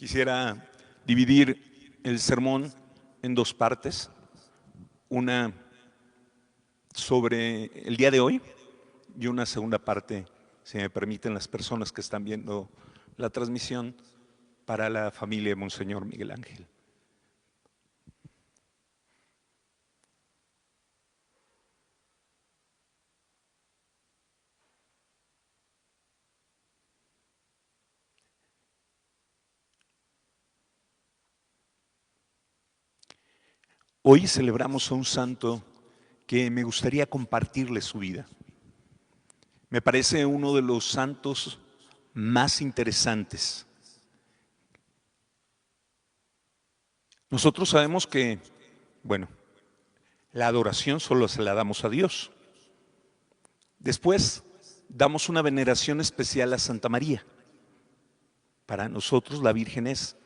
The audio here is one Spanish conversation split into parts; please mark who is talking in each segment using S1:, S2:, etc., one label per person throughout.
S1: Quisiera dividir el sermón en dos partes, una sobre el día de hoy y una segunda parte, si me permiten las personas que están viendo la transmisión, para la familia de Monseñor Miguel Ángel. Hoy celebramos a un santo que me gustaría compartirle su vida. Me parece uno de los santos más interesantes. Nosotros sabemos que, la adoración solo se la damos a Dios. Después damos una veneración especial a Santa María. Para nosotros la Virgen es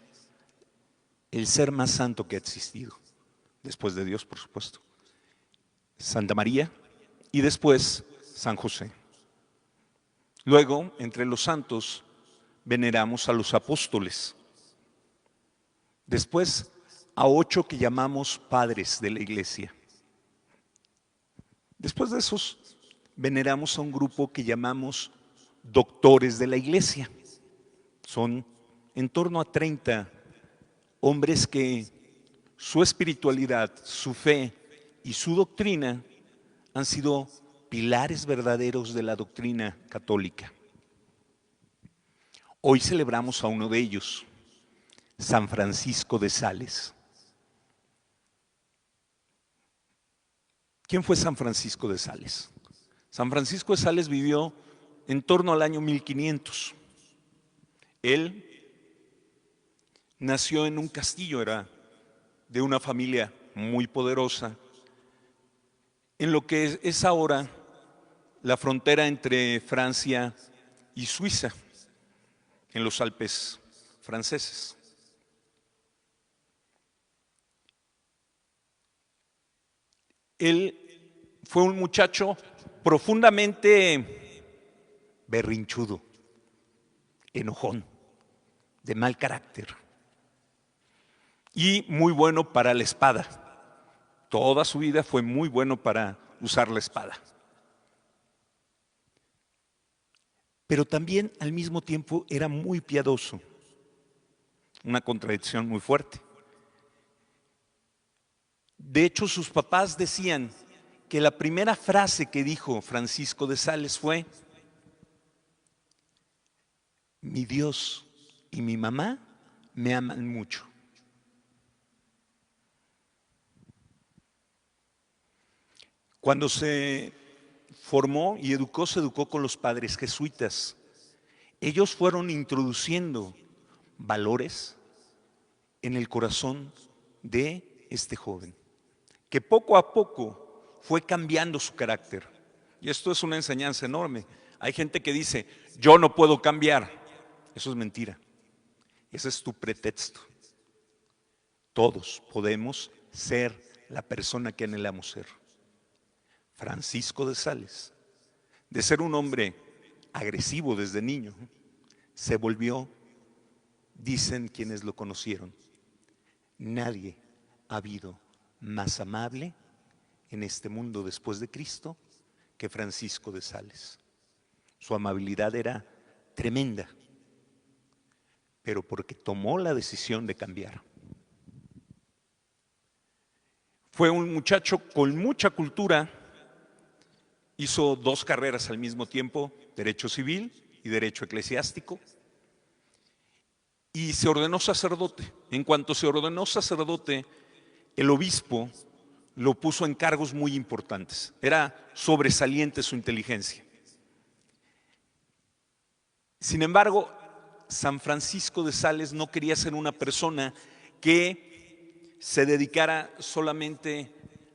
S1: el ser más santo que ha existido, después de Dios, por supuesto. Santa María y después San José. Luego, entre los santos, veneramos a los apóstoles. Después, a 8 que llamamos padres de la iglesia. Después de esos, veneramos a un grupo que llamamos doctores de la iglesia. Son en torno a 30 hombres que su espiritualidad, su fe y su doctrina han sido pilares verdaderos de la doctrina católica. Hoy celebramos a uno de ellos, San Francisco de Sales. ¿Quién fue San Francisco de Sales? San Francisco de Sales vivió en torno al año 1500. Él nació en un castillo, era de una familia muy poderosa, en lo que es ahora la frontera entre Francia y Suiza, en los Alpes franceses. Él fue un muchacho profundamente berrinchudo, enojón, de mal carácter y muy bueno para la espada. Toda su vida fue muy bueno para usar la espada. Pero también al mismo tiempo era muy piadoso, una contradicción muy fuerte. De hecho, sus papás decían que la primera frase que dijo Francisco de Sales fue: mi Dios y mi mamá me aman mucho. Cuando se formó y educó, se educó con los padres jesuitas. Ellos fueron introduciendo valores en el corazón de este joven, que poco a poco fue cambiando su carácter. Y esto es una enseñanza enorme. Hay gente que dice, yo no puedo cambiar. Eso es mentira. Ese es tu pretexto. Todos podemos ser la persona que anhelamos ser. Francisco de Sales, de ser un hombre agresivo desde niño, se volvió, dicen quienes lo conocieron, nadie ha habido más amable en este mundo después de Cristo que Francisco de Sales. Su amabilidad era tremenda, pero porque tomó la decisión de cambiar. Fue un muchacho con mucha cultura. Hizo 2 carreras al mismo tiempo, Derecho Civil y Derecho Eclesiástico, y se ordenó sacerdote. En cuanto se ordenó sacerdote, el obispo lo puso en cargos muy importantes. Era sobresaliente su inteligencia. Sin embargo, San Francisco de Sales no quería ser una persona que se dedicara solamente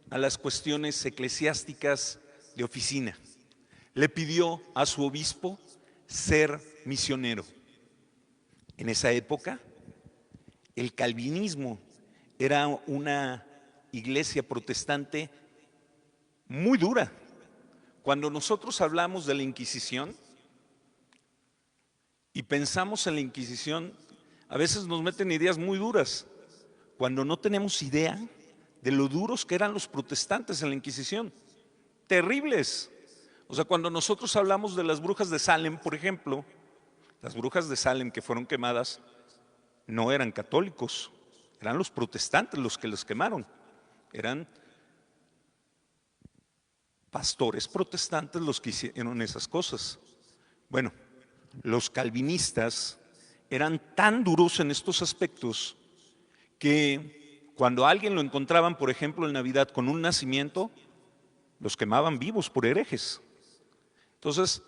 S1: a las cuestiones eclesiásticas de oficina. Le pidió a su obispo ser misionero. En esa época, el calvinismo era una iglesia protestante muy dura. Cuando nosotros hablamos de la Inquisición y pensamos en la Inquisición, a veces nos meten ideas muy duras, cuando no tenemos idea de lo duros que eran los protestantes en la Inquisición. Terribles. O sea, cuando nosotros hablamos de las brujas de Salem, por ejemplo, las brujas de Salem que fueron quemadas no eran católicos, eran los protestantes los que los quemaron. Eran pastores protestantes los que hicieron esas cosas. Bueno, los calvinistas eran tan duros en estos aspectos que cuando a alguien lo encontraban, por ejemplo, en Navidad con un nacimiento, los quemaban vivos por herejes. Entonces,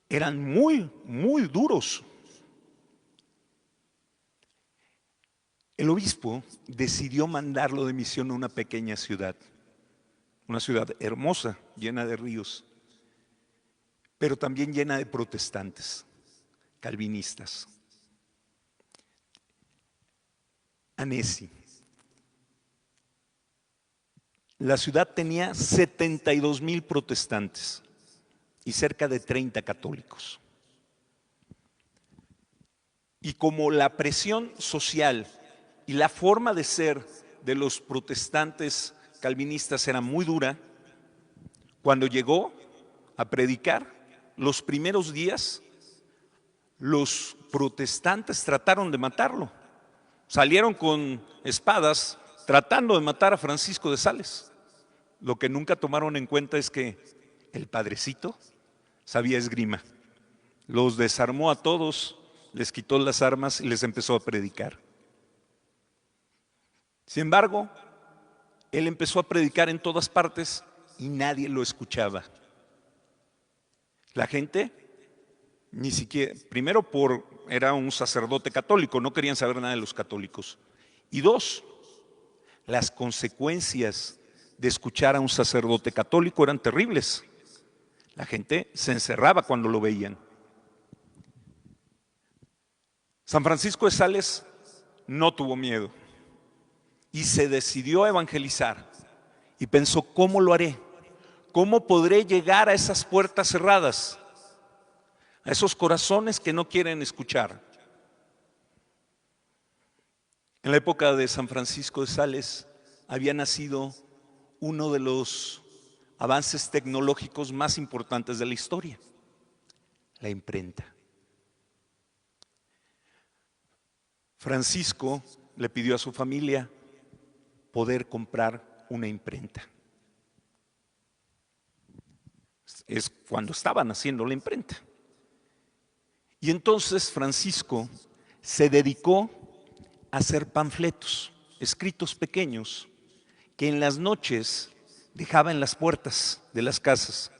S1: eran muy, muy duros. El obispo decidió mandarlo de misión a una pequeña ciudad, una ciudad hermosa, llena de ríos, pero también llena de protestantes, calvinistas. Annecy. La ciudad tenía 72,000 protestantes y cerca de 30 católicos. Y como la presión social y la forma de ser de los protestantes calvinistas era muy dura, cuando llegó a predicar, los primeros días, los protestantes trataron de matarlo. Salieron con espadas tratando de matar a Francisco de Sales. Lo que nunca tomaron en cuenta es que el padrecito sabía esgrima. Los desarmó a todos, les quitó las armas y les empezó a predicar. Sin embargo, él empezó a predicar en todas partes y nadie lo escuchaba. La gente ni siquiera, primero era un sacerdote católico, no querían saber nada de los católicos. Y dos, las consecuencias de escuchar a un sacerdote católico eran terribles. La gente se encerraba cuando lo veían. San Francisco de Sales no tuvo miedo y se decidió a evangelizar y pensó, ¿cómo lo haré? ¿Cómo podré llegar a esas puertas cerradas? A esos corazones que no quieren escuchar. En la época de San Francisco de Sales había nacido uno de los avances tecnológicos más importantes de la historia, la imprenta. Francisco le pidió a su familia poder comprar una imprenta. Es cuando estaban haciendo la imprenta. Y entonces Francisco se dedicó a hacer panfletos, escritos pequeños, que en las noches dejaba en las puertas de las casas.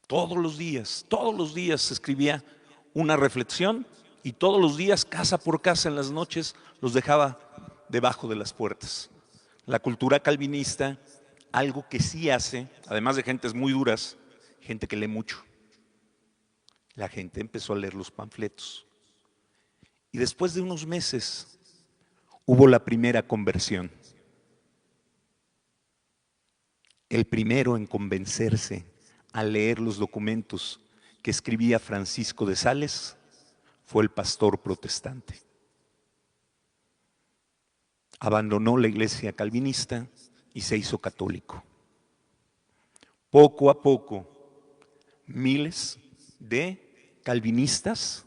S1: Todos los días escribía una reflexión y todos los días, casa por casa, en las noches, los dejaba debajo de las puertas. La cultura calvinista, algo que sí hace, además de gentes muy duras, gente que lee mucho. La gente empezó a leer los panfletos. Y después de unos meses hubo la primera conversión. El primero en convencerse a leer los documentos que escribía Francisco de Sales fue el pastor protestante. Abandonó la iglesia calvinista y se hizo católico. Poco a poco, miles de calvinistas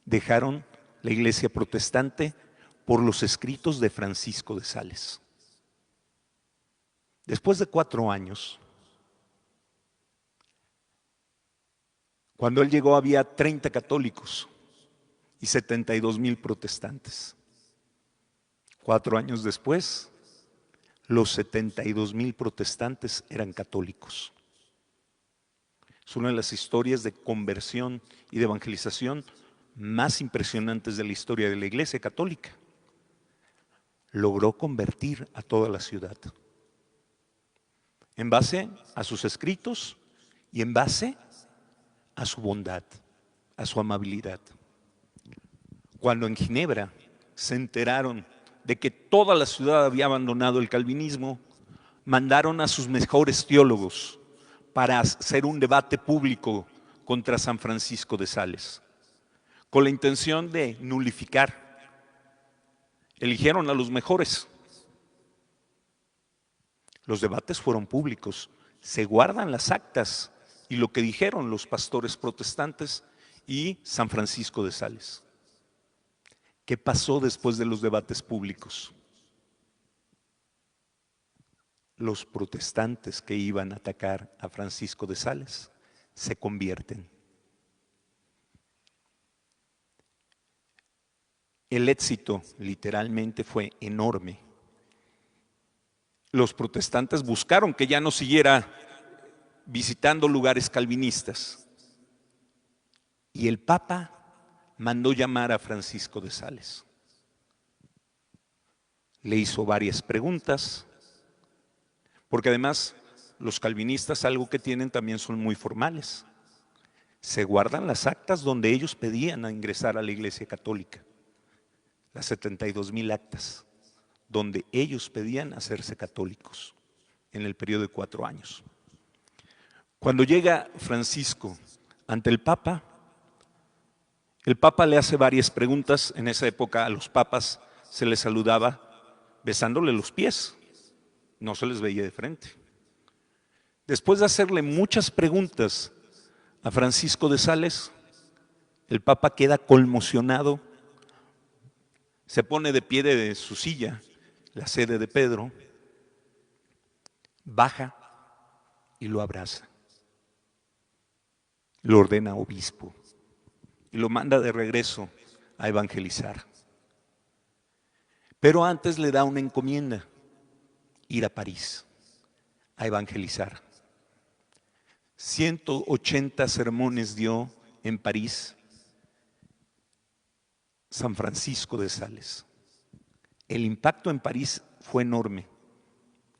S1: dejaron la iglesia protestante por los escritos de Francisco de Sales. Después de 4 años, cuando él llegó había 30 católicos y 72,000 protestantes. 4 años después, los 72,000 protestantes eran católicos. Es una de las historias de conversión y de evangelización más impresionantes de la historia de la Iglesia Católica. Logró convertir a toda la ciudad en base a sus escritos y en base a su bondad, a su amabilidad. Cuando en Ginebra se enteraron de que toda la ciudad había abandonado el calvinismo, mandaron a sus mejores teólogos para hacer un debate público contra San Francisco de Sales. con la intención de nulificar. Eligieron a los mejores. Los debates fueron públicos, se guardan las actas y lo que dijeron los pastores protestantes y San Francisco de Sales. ¿Qué pasó después de los debates públicos? Los protestantes que iban a atacar a Francisco de Sales se convierten. El éxito literalmente fue enorme. Los protestantes buscaron que ya no siguiera visitando lugares calvinistas. Y el Papa mandó llamar a Francisco de Sales. Le hizo varias preguntas, porque además los calvinistas algo que tienen también son muy formales. Se guardan las actas donde ellos pedían a ingresar a la Iglesia Católica, las 72,000 actas, donde ellos pedían hacerse católicos en el periodo de 4 años. Cuando llega Francisco ante el Papa le hace varias preguntas. En esa época a los papas se les saludaba besándole los pies, no se les veía de frente. Después de hacerle muchas preguntas a Francisco de Sales, el Papa queda conmocionado, se pone de pie de su silla, la sede de Pedro, baja y lo abraza. Lo ordena obispo y lo manda de regreso a evangelizar. Pero antes le da una encomienda, ir a París a evangelizar. 180 sermones dio en París San Francisco de Sales. El impacto en París fue enorme.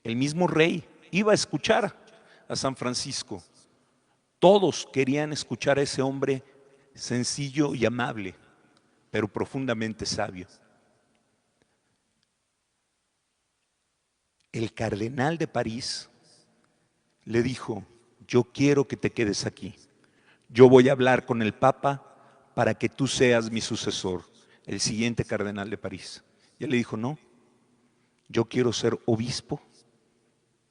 S1: El mismo rey iba a escuchar a San Francisco. Todos querían escuchar a ese hombre sencillo y amable, pero profundamente sabio. El cardenal de París le dijo: yo quiero que te quedes aquí. Yo voy a hablar con el Papa para que tú seas mi sucesor, el siguiente cardenal de París. Y él le dijo: no, yo quiero ser obispo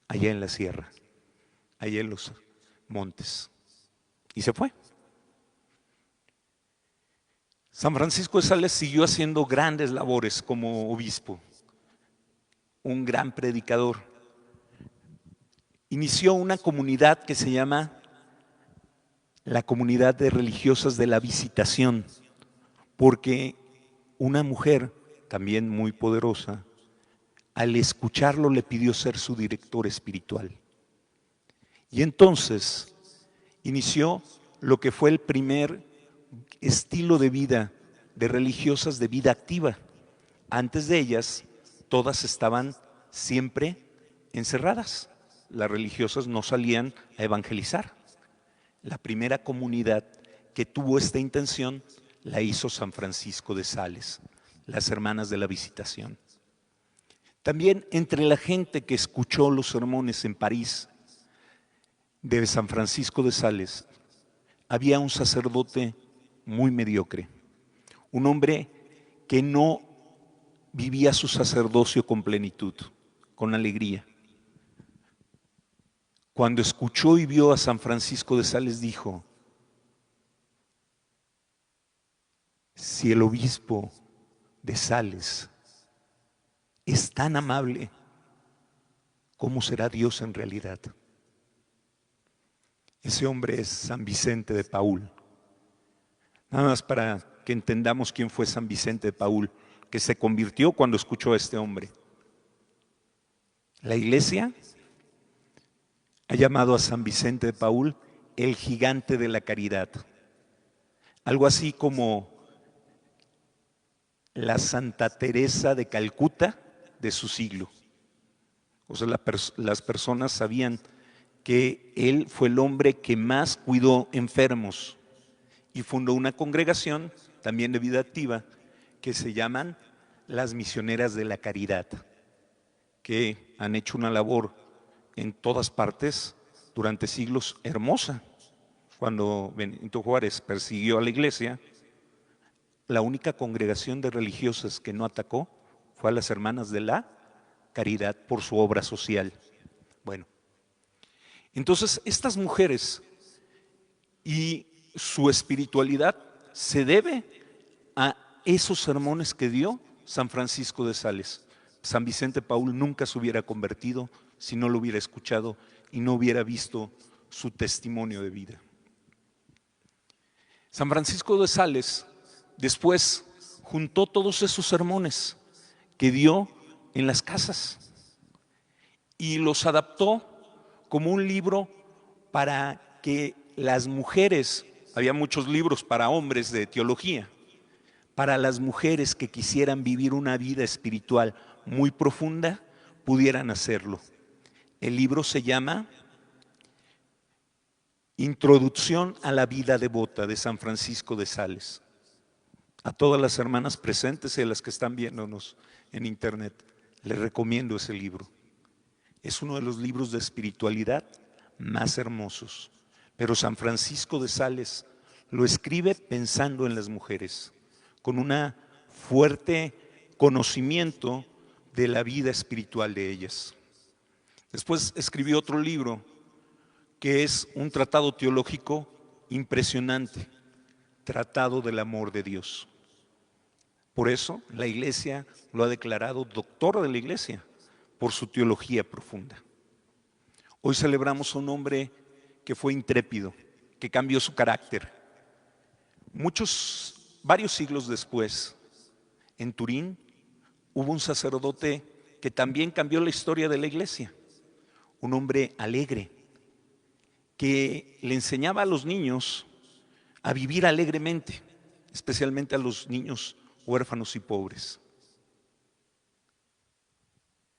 S1: allá en la sierra, allá en los montes. Y se fue. San Francisco de Sales siguió haciendo grandes labores como obispo, un gran predicador. Inició una comunidad que se llama la Comunidad de Religiosas de la Visitación, porque una mujer, también muy poderosa, al escucharlo le pidió ser su director espiritual. Y entonces inició lo que fue el primer estilo de vida de religiosas de vida activa. Antes de ellas, todas estaban siempre encerradas. Las religiosas no salían a evangelizar. La primera comunidad que tuvo esta intención la hizo San Francisco de Sales, las Hermanas de la Visitación. También entre la gente que escuchó los sermones en París de San Francisco de Sales, había un sacerdote muy mediocre, un hombre que no vivía su sacerdocio con plenitud, con alegría. Cuando escuchó y vio a San Francisco de Sales, dijo: si el obispo de Sales es tan amable, ¿cómo será Dios en realidad? Ese hombre es San Vicente de Paúl. Nada más para que entendamos quién fue San Vicente de Paúl, que se convirtió cuando escuchó a este hombre. La Iglesia ha llamado a San Vicente de Paúl el gigante de la caridad. Algo así como la Santa Teresa de Calcuta de su siglo. O sea, las personas sabían que él fue el hombre que más cuidó enfermos y fundó una congregación también de vida activa que se llaman las Misioneras de la Caridad, que han hecho una labor en todas partes durante siglos hermosa. Cuando Benito Juárez persiguió a la iglesia, la única congregación de religiosas que no atacó fue a las Hermanas de la Caridad por su obra social. Bueno, entonces estas mujeres y su espiritualidad se debe a esos sermones que dio San Francisco de Sales. San Vicente Paúl nunca se hubiera convertido si no lo hubiera escuchado y no hubiera visto su testimonio de vida. San Francisco de Sales después juntó todos esos sermones que dio en las casas y los adaptó como un libro para que las mujeres, había muchos libros para hombres de teología, para las mujeres que quisieran vivir una vida espiritual muy profunda, pudieran hacerlo. El libro se llama Introducción a la vida devota de San Francisco de Sales. A todas las hermanas presentes y a las que están viéndonos en internet, les recomiendo ese libro. Es uno de los libros de espiritualidad más hermosos. Pero San Francisco de Sales lo escribe pensando en las mujeres, con un fuerte conocimiento de la vida espiritual de ellas. Después escribió otro libro que es un tratado teológico impresionante, Tratado del Amor de Dios. Por eso la Iglesia lo ha declarado doctor de la Iglesia, por su teología profunda. Hoy celebramos a un hombre que fue intrépido, que cambió su carácter. Varios siglos después, en Turín, hubo un sacerdote que también cambió la historia de la Iglesia. Un hombre alegre, que le enseñaba a los niños a vivir alegremente, especialmente a los niños huérfanos y pobres.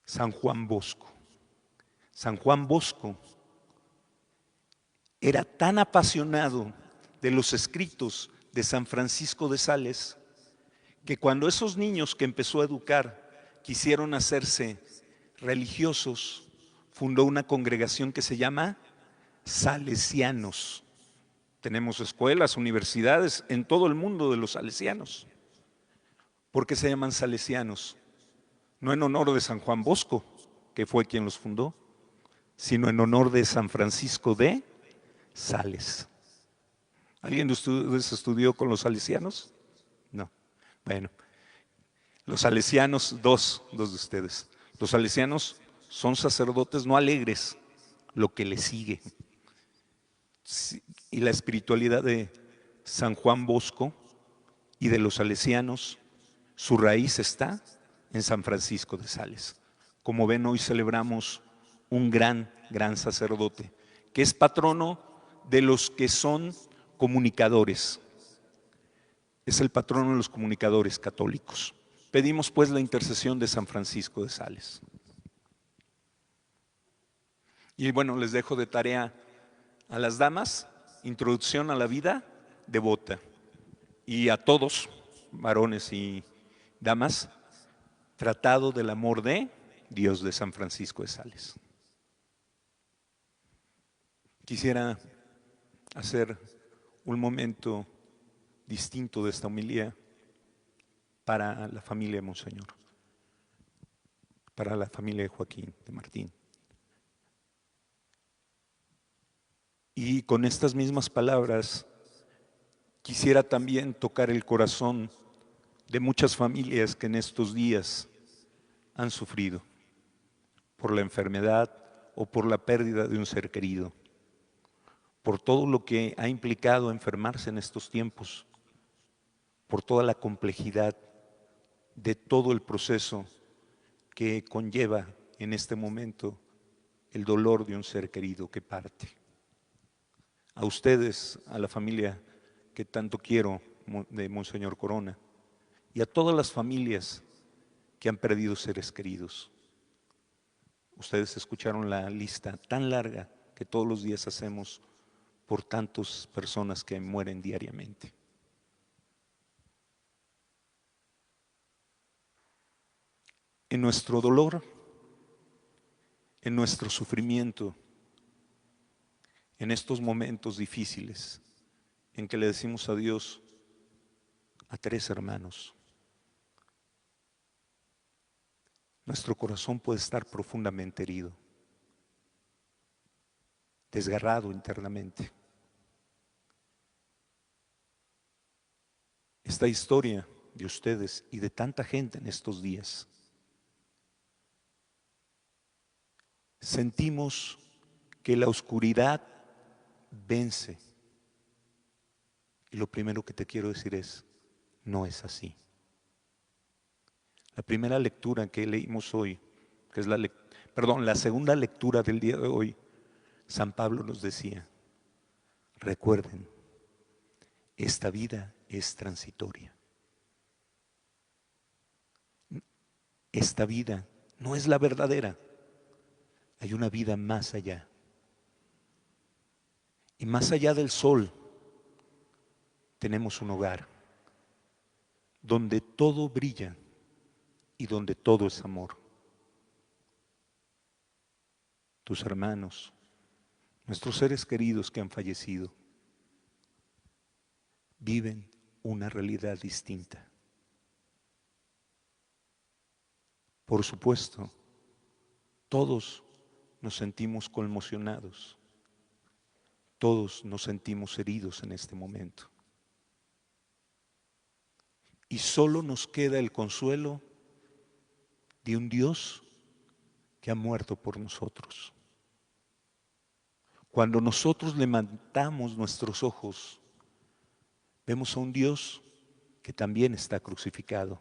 S1: San Juan Bosco. San Juan Bosco era tan apasionado de los escritos de San Francisco de Sales que cuando esos niños que empezó a educar quisieron hacerse religiosos, fundó una congregación que se llama Salesianos. Tenemos escuelas, universidades en todo el mundo de los salesianos. ¿Por qué se llaman salesianos? No en honor de San Juan Bosco, que fue quien los fundó, sino en honor de San Francisco de Sales. ¿Alguien de ustedes estudió con los salesianos? No. Bueno, los salesianos, dos de ustedes. Los salesianos son sacerdotes no alegres, lo que les sigue. Y la espiritualidad de San Juan Bosco y de los salesianos, su raíz está en San Francisco de Sales. Como ven, hoy celebramos un gran sacerdote, que es patrono de los que son comunicadores. Es el patrono de los comunicadores católicos. Pedimos pues la intercesión de San Francisco de Sales. Y bueno, les dejo de tarea a las damas, introducción a la vida devota. Y a todos, varones y damas, Tratado del Amor de Dios de San Francisco de Sales. Quisiera hacer un momento distinto de esta homilía para la familia de Monseñor, para la familia de Joaquín, de Martín. Y con estas mismas palabras quisiera también tocar el corazón de muchas familias que en estos días han sufrido por la enfermedad o por la pérdida de un ser querido, por todo lo que ha implicado enfermarse en estos tiempos, por toda la complejidad de todo el proceso que conlleva en este momento el dolor de un ser querido que parte. A ustedes, a la familia que tanto quiero de Monseñor Corona, y a todas las familias que han perdido seres queridos. Ustedes escucharon la lista tan larga que todos los días hacemos por tantas personas que mueren diariamente. En nuestro dolor, en nuestro sufrimiento, en estos momentos difíciles en que le decimos a Dios, a 3 hermanos. Nuestro corazón puede estar profundamente herido, desgarrado internamente. Esta historia de ustedes y de tanta gente en estos días, sentimos que la oscuridad vence. Y lo primero que te quiero decir es, no es así. La primera lectura que leímos hoy, que es la segunda lectura del día de hoy, San Pablo nos decía, recuerden, esta vida es transitoria. Esta vida no es la verdadera. Hay una vida más allá. Y más allá del sol, tenemos un hogar donde todo brilla y donde todo es amor. Tus hermanos, nuestros seres queridos que han fallecido, viven una realidad distinta. Por supuesto, todos nos sentimos conmocionados, todos nos sentimos heridos en este momento. Y solo nos queda el consuelo de un Dios que ha muerto por nosotros. Cuando nosotros levantamos nuestros ojos, vemos a un Dios que también está crucificado,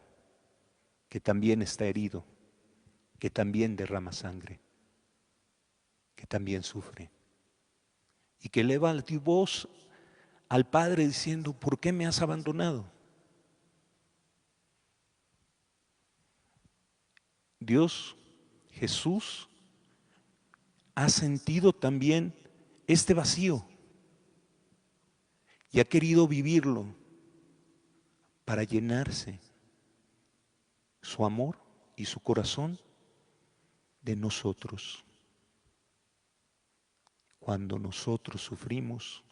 S1: que también está herido, que también derrama sangre, que también sufre y que eleva tu voz al Padre diciendo, ¿por qué me has abandonado? Dios, Jesús, ha sentido también este vacío y ha querido vivirlo para llenarse su amor y su corazón de nosotros. Cuando nosotros sufrimos,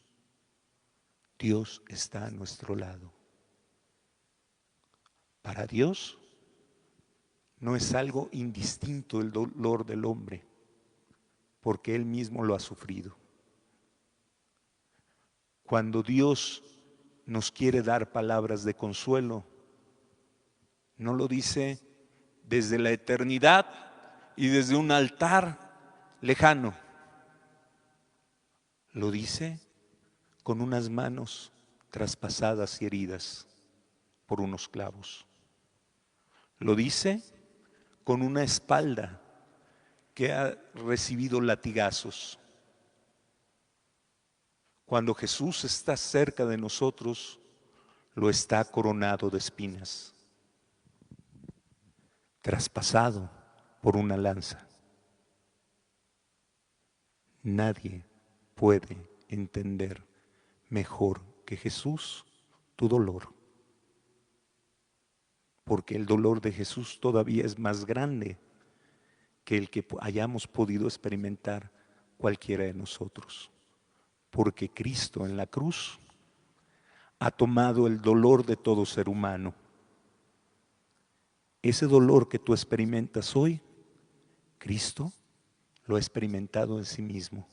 S1: Dios está a nuestro lado. Para Dios no es algo indistinto el dolor del hombre, porque Él mismo lo ha sufrido. Cuando Dios nos quiere dar palabras de consuelo, no lo dice desde la eternidad y desde un altar lejano. Lo dice con unas manos traspasadas y heridas por unos clavos. Lo dice con una espalda que ha recibido latigazos. Cuando Jesús está cerca de nosotros, lo está coronado de espinas, traspasado por una lanza. Nadie puede entender mejor que Jesús tu dolor, porque el dolor de Jesús todavía es más grande que el que hayamos podido experimentar cualquiera de nosotros, porque Cristo en la cruz ha tomado el dolor de todo ser humano. Ese dolor que tú experimentas hoy, Cristo lo ha experimentado en sí mismo.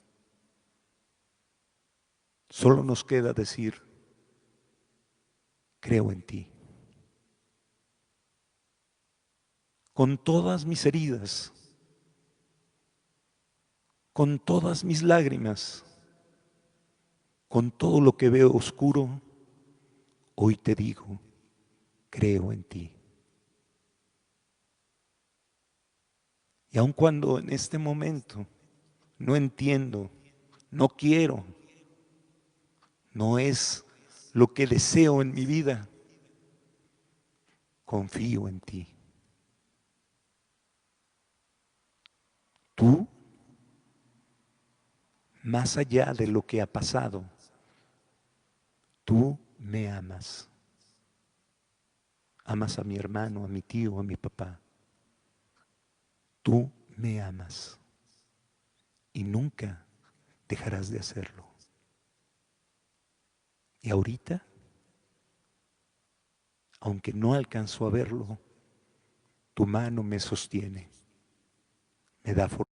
S1: Solo nos queda decir, creo en ti. Con todas mis heridas, con todas mis lágrimas, con todo lo que veo oscuro, hoy te digo, creo en ti. Y aun cuando en este momento no entiendo, no quiero, no es lo que deseo en mi vida, confío en ti. Tú, más allá de lo que ha pasado, tú me amas. Amas a mi hermano, a mi tío, a mi papá. Tú me amas y nunca dejarás de hacerlo. Y ahorita aunque no alcanzo a verlo, tu mano me sostiene, me da fortaleza.